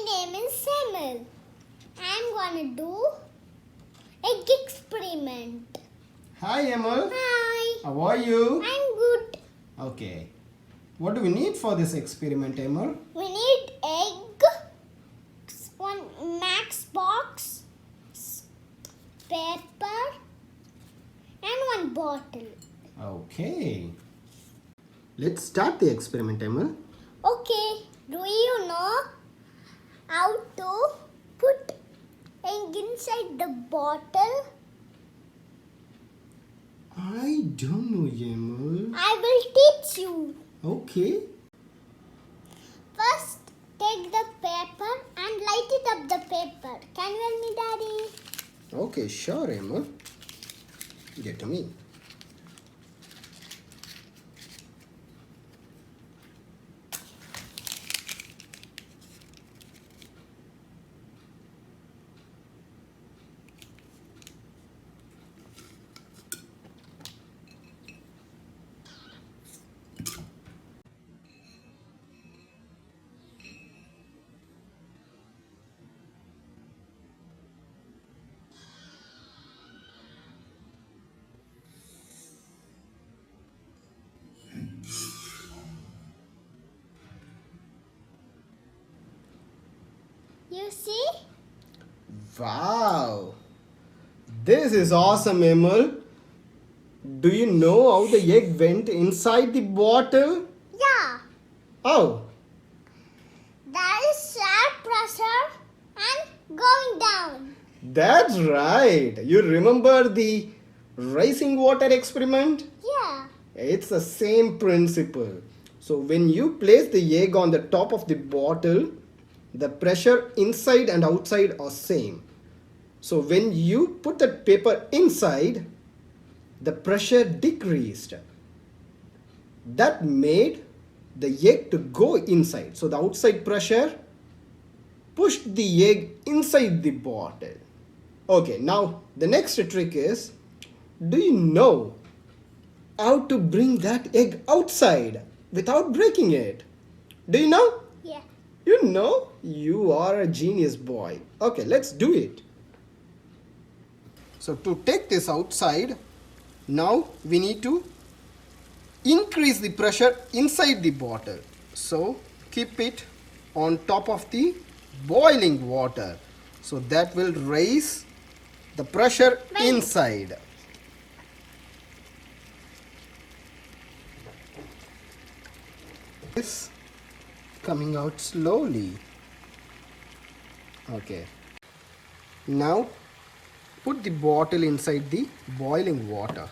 name is Emil. I'm gonna do egg experiment. Hi Emil. Hi. How are you? I'm good. Okay. What do we need for this experiment, Emil? We need egg, one max box, paper, and one bottle. Okay. Let's start the experiment, Emil. Okay. Do you know how to put egg inside the bottle? I don't know, Emil. I will teach you. Okay. First, take the paper and light it up the paper. Can you help me, Daddy? Okay, sure, Emil. Get to me. You see? Wow. This is awesome, Emil. Do you know how the egg went inside the bottle? Yeah. How? There is sharp pressure and going down. That's right. You remember the rising water experiment? Yeah. It's the same principle. So when you place the egg on the top of the bottle, the pressure inside and outside are same. So when you put that paper inside, the pressure decreased. That made the egg to go inside. So the outside pressure pushed the egg inside the bottle. Okay, now the next trick is, do you know how to bring that egg outside without breaking it? Do you know? Yeah. You know, you are a genius boy. Okay, let's do it. So to take this outside, now we need to increase the pressure inside the bottle. So keep it on top of the boiling water. So that will raise the pressure inside. This coming out slowly. Okay. Now put the bottle inside the boiling water.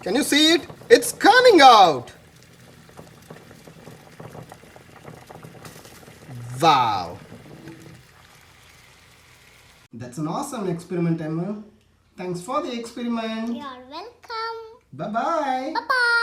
Can you see it? It's coming out. Wow. That's an awesome experiment, Emil. Thanks for the experiment. You're welcome. Bye-bye. Bye-bye.